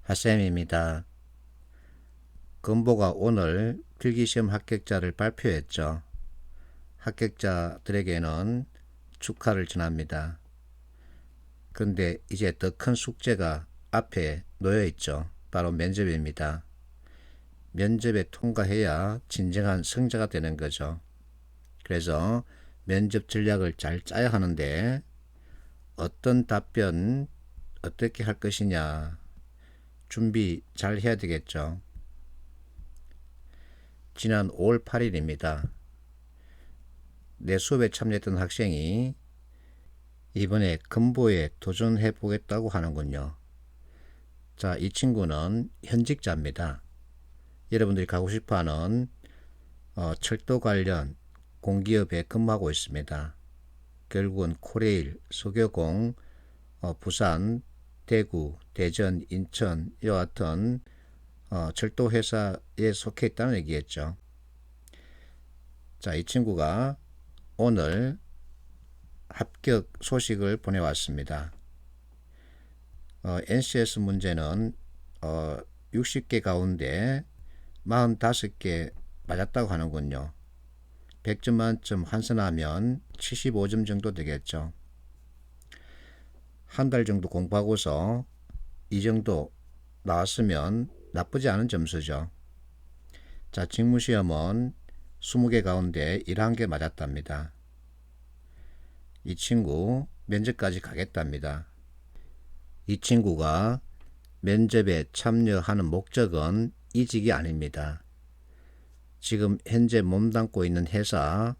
하쌤입니다. 건보가 오늘 필기시험 합격자를 발표했죠. 합격자들에게는 축하를 전합니다. 그런데 이제 더 큰 숙제가 앞에 놓여 있죠. 바로 면접입니다. 면접에 통과해야 진정한 승자가 되는 거죠. 그래서 면접 전략을 잘 짜야 하는데 어떤 답변 어떻게 할 것이냐 준비 잘 해야 되겠죠. 지난 5월 8일입니다. 내 수업에 참여했던 학생이 이번에 건보에 도전해 보겠다고 하는군요. 자, 이 친구는 현직자입니다. 여러분들이 가고 싶어하는 철도 관련 공기업에 근무하고 있습니다. 결국은 코레일, 소교공, 부산, 대구, 대전, 인천 이와 같은 철도 회사에 속해 있다는 얘기겠죠. 자, 이 친구가 오늘 합격 소식을 보내왔습니다. NCS 문제는 60개 가운데 45개 맞았다고 하는군요. 100점 만점 환산하면 75점 정도 되겠죠. 한 달 정도 공부하고서 이 정도 나왔으면 나쁘지 않은 점수죠. 자, 직무시험은 20개 가운데 11개 맞았답니다. 이 친구 면접까지 가겠답니다. 이 친구가 면접에 참여하는 목적은 이직이 아닙니다. 지금 현재 몸담고 있는 회사,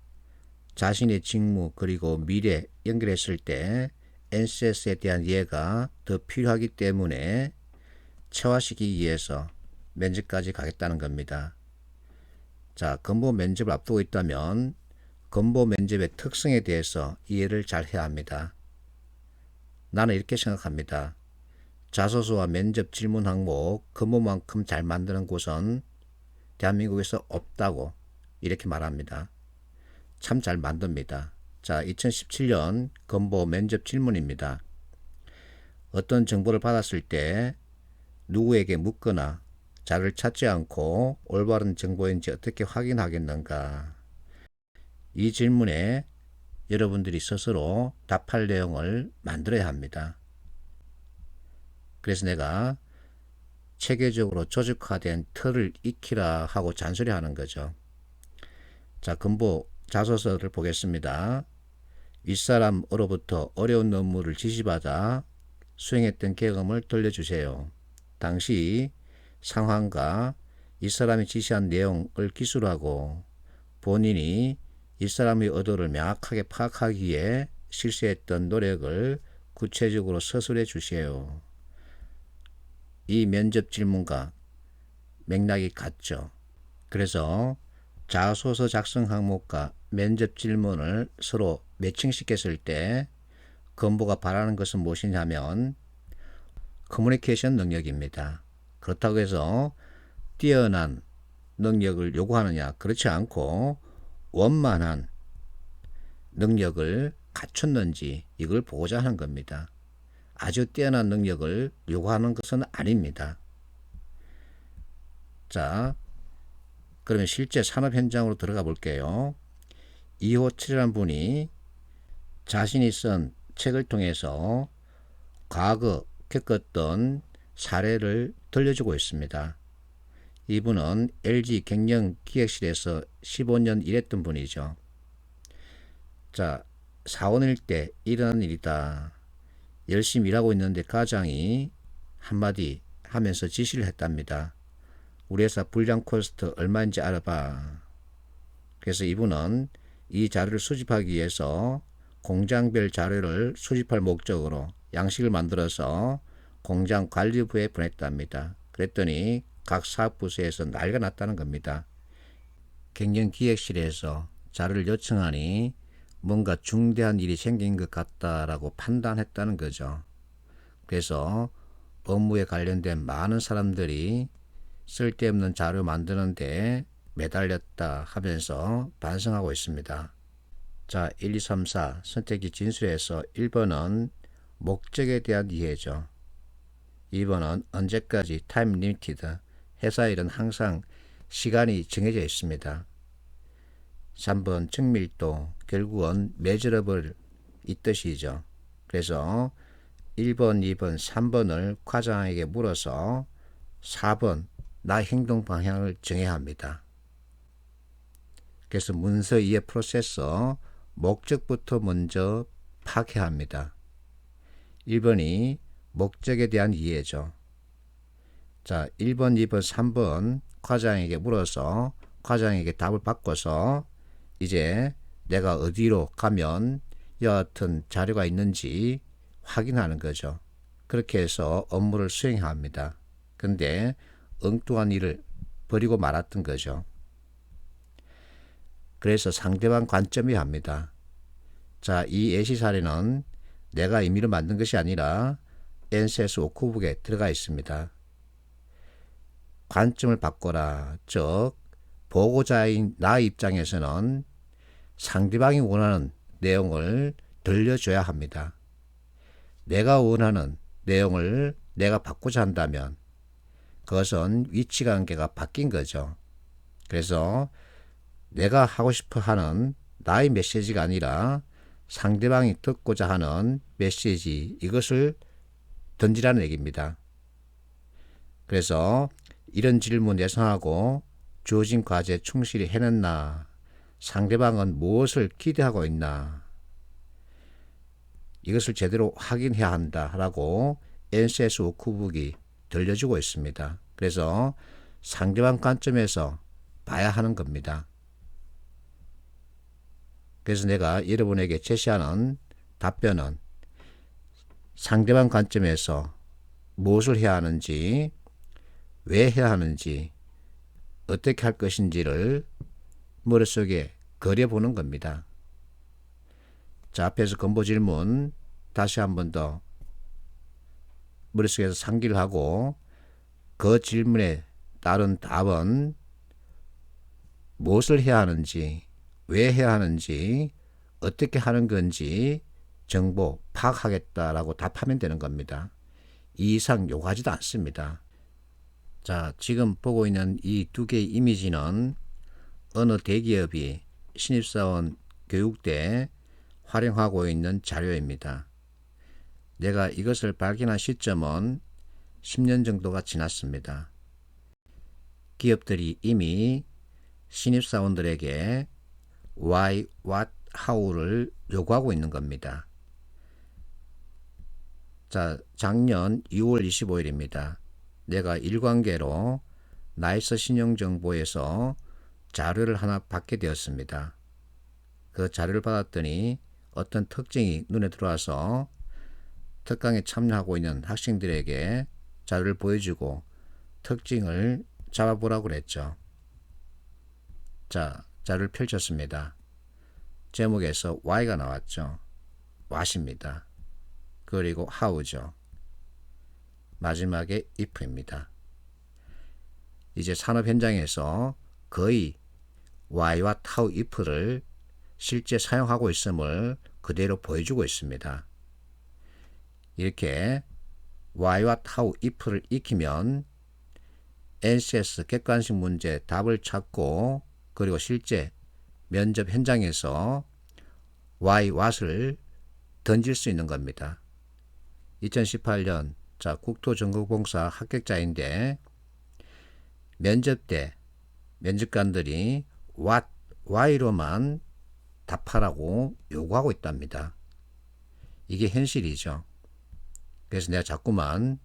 자신의 직무 그리고 미래 연결했을 때 NCS에 대한 이해가 더 필요하기 때문에 체화시키기 위해서 면접까지 가겠다는 겁니다. 자, 건보 면접을 앞두고 있다면 건보 면접의 특성에 대해서 이해를 잘 해야 합니다. 나는 이렇게 생각합니다. 자소서와 면접 질문 항목 건보만큼 잘 만드는 곳은 대한민국에서 없다고 이렇게 말합니다. 참 잘 만듭니다. 자, 2017년 건보 면접 질문입니다. 어떤 정보를 받았을 때 누구에게 묻거나 자료를 찾지 않고 올바른 정보인지 어떻게 확인하겠는가? 이 질문에 여러분들이 스스로 답할 내용을 만들어야 합니다. 그래서 내가 체계적으로 조직화된 틀을 익히라 하고 잔소리하는 거죠. 자, 건보 자소서를 보겠습니다. 윗사람으로부터 어려운 업무를 지시받아 수행했던 경험을 들려주세요. 당시 상황과 이 사람이 지시한 내용을 기술로 하고 본인이 이 사람의 의도를 명확하게 파악하기 위해 실시했던 노력을 구체적으로 서술해 주세요. 이 면접 질문과 맥락이 같죠. 그래서 자소서 작성 항목과 면접 질문을 서로 매칭시켰을 때 건보가 바라는 것은 무엇이냐면 커뮤니케이션 능력입니다. 그렇다고 해서 뛰어난 능력을 요구하느냐? 그렇지 않고 원만한 능력을 갖췄는지 이걸 보고자 하는 겁니다. 아주 뛰어난 능력을 요구하는 것은 아닙니다. 자, 그러면 실제 산업 현장으로 들어가 볼게요. 이호철이라는 분이 자신이 쓴 책을 통해서 과거 겪었던 사례를 들려주고 있습니다. 이분은 LG 경영기획실에서 15년 일했던 분이죠. 자, 사원일 때 일어난 일이다. 열심히 일하고 있는데 과장이 한마디 하면서 지시를 했답니다. 우리 회사 불량 코스트 얼마인지 알아봐. 그래서 이분은 이 자료를 수집하기 위해서 공장별 자료를 수집할 목적으로 양식을 만들어서 공장 관리부에 보냈답니다. 그랬더니 각 사업부서에서 난리가 났다는 겁니다. 경영기획실에서 자료를 요청하니 뭔가 중대한 일이 생긴 것 같다라고 판단했다는 거죠. 그래서 업무에 관련된 많은 사람들이 쓸데없는 자료 만드는데 매달렸다 하면서 반성하고 있습니다. 자, 1, 2, 3, 4 선택지 진술에서 1번은 목적에 대한 이해죠. 2번은 언제까지 타임 리미티드. 회사 일은 항상 시간이 정해져 있습니다. 3번 정밀도. 결국은 measurable 이 뜻이죠. 그래서 1번, 2번, 3번을 과장에게 물어서 4번 나의 행동 방향을 정해야 합니다. 그래서 문서 이해 프로세서 목적부터 먼저 파악해야 합니다. 1번이 목적에 대한 이해죠. 자, 1번, 2번, 3번 과장에게 물어서 과장에게 답을 바꿔서 이제 내가 어디로 가면 여하튼 자료가 있는지 확인하는 거죠. 그렇게 해서 업무를 수행해야 합니다. 근데 엉뚱한 일을 버리고 말았던 거죠. 그래서 상대방 관점이 합니다. 자, 이 예시 사례는 내가 임의로 만든 것이 아니라 NCS 워크북에 들어가 있습니다. 관점을 바꿔라. 즉, 보고자인 나 입장에서는 상대방이 원하는 내용을 들려줘야 합니다. 내가 원하는 내용을 내가 바꾸자 한다면 그것은 위치관계가 바뀐 거죠. 그래서 내가 하고 싶어 하는 나의 메시지가 아니라 상대방이 듣고자 하는 메시지, 이것을 던지라는 얘기입니다. 그래서 이런 질문 예상하고 주어진 과제에 충실히 해냈나, 상대방은 무엇을 기대하고 있나, 이것을 제대로 확인해야 한다라고 NCS 워크북이 들려주고 있습니다. 그래서 상대방 관점에서 봐야 하는 겁니다. 그래서 내가 여러분에게 제시하는 답변은 상대방 관점에서 무엇을 해야 하는지, 왜 해야 하는지, 어떻게 할 것인지를 머릿속에 그려보는 겁니다. 자, 앞에서 건보 질문 다시 한 번 더 머릿속에서 상기를 하고 그 질문에 따른 답은 무엇을 해야 하는지, 왜 해야 하는지, 어떻게 하는 건지 정보 파악하겠다라고 답하면 되는 겁니다. 이 이상 요구하지도 않습니다. 자, 지금 보고 있는 이 두 개의 이미지는 어느 대기업이 신입사원 교육 때 활용하고 있는 자료입니다. 내가 이것을 발견한 시점은 10년 정도가 지났습니다. 기업들이 이미 신입사원들에게 why, what, how를 요구하고 있는 겁니다. 자, 작년 2월 25일입니다. 내가 일관계로 나이스 신용정보에서 자료를 하나 받게 되었습니다. 그 자료를 받았더니 어떤 특징이 눈에 들어와서 특강에 참여하고 있는 학생들에게 자료를 보여주고 특징을 잡아보라고 그랬죠. 자, 자료를 펼쳤습니다. 제목에서 why가 나왔죠. what입니다. 그리고 how죠. 마지막에 if입니다. 이제 산업 현장에서 거의 why와 how, if를 실제 사용하고 있음을 그대로 보여주고 있습니다. 이렇게 why와 how, if를 익히면 NCS 객관식 문제 답을 찾고 그리고 실제 면접 현장에서 why, what을 던질 수 있는 겁니다. 2018년 자, 국토전공봉사 합격자인데 면접 때 면접관들이 what, why로만 답하라고 요구하고 있답니다. 이게 현실이죠. 그래서 내가 자꾸만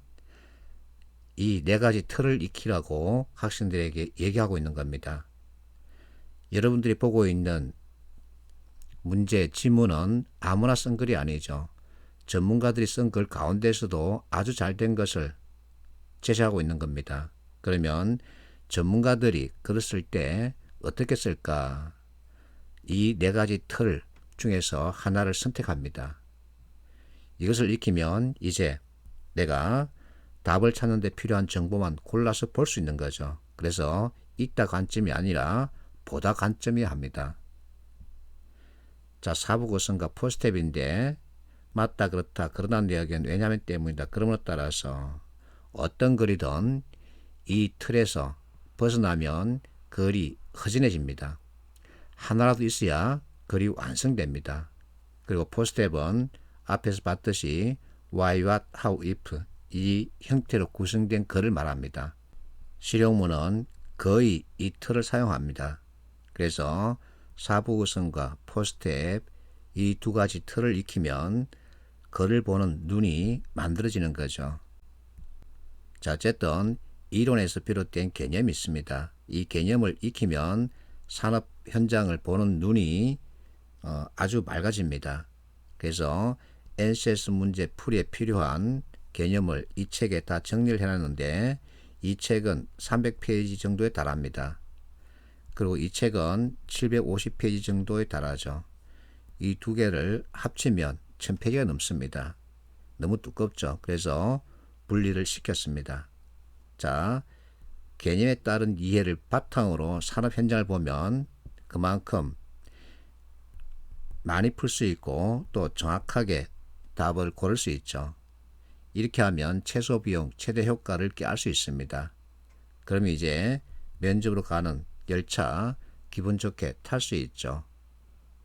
이 네 가지 틀을 익히라고 학생들에게 얘기하고 있는 겁니다. 여러분들이 보고 있는 문제, 지문은 아무나 쓴 글이 아니죠. 전문가들이 쓴 글 가운데서도 아주 잘된 것을 제시하고 있는 겁니다. 그러면 전문가들이 글을 쓸 때 어떻게 쓸까? 이 네 가지 틀 중에서 하나를 선택합니다. 이것을 익히면 이제 내가 답을 찾는 데 필요한 정보만 골라서 볼 수 있는 거죠. 그래서 읽다 관점이 아니라 보다 관점이어야 합니다. 자, 사부 구성과 포스텝인데 맞다, 그렇다, 그러나 내 의견 왜냐면 때문이다. 그럼에 따라서 어떤 글이든 이 틀에서 벗어나면 글이 허전해집니다. 하나라도 있어야 글이 완성됩니다. 그리고 포스트앱은 앞에서 봤듯이 why, what, how, if 이 형태로 구성된 글을 말합니다. 실용문은 거의 이 틀을 사용합니다. 그래서 사부구성과 포스트앱 이 두 가지 틀을 익히면 글을 보는 눈이 만들어지는 거죠. 자, 어쨌든 이론에서 비롯된 개념이 있습니다. 이 개념을 익히면 산업 현장을 보는 눈이 아주 맑아집니다. 그래서 NCS 문제 풀이에 필요한 개념을 이 책에 다 정리를 해놨는데 이 책은 300페이지 정도에 달합니다. 그리고 이 책은 750페이지 정도에 달하죠. 이 두 개를 합치면 1000페이지가 넘습니다. 너무 두껍죠. 그래서 분리를 시켰습니다. 자, 개념에 따른 이해를 바탕으로 산업 현장을 보면 그만큼 많이 풀 수 있고 또 정확하게 답을 고를 수 있죠. 이렇게 하면 최소 비용, 최대 효과를 꾀할 수 있습니다. 그러면 이제 면접으로 가는 열차 기분 좋게 탈 수 있죠.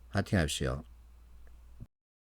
파이팅 하십시오.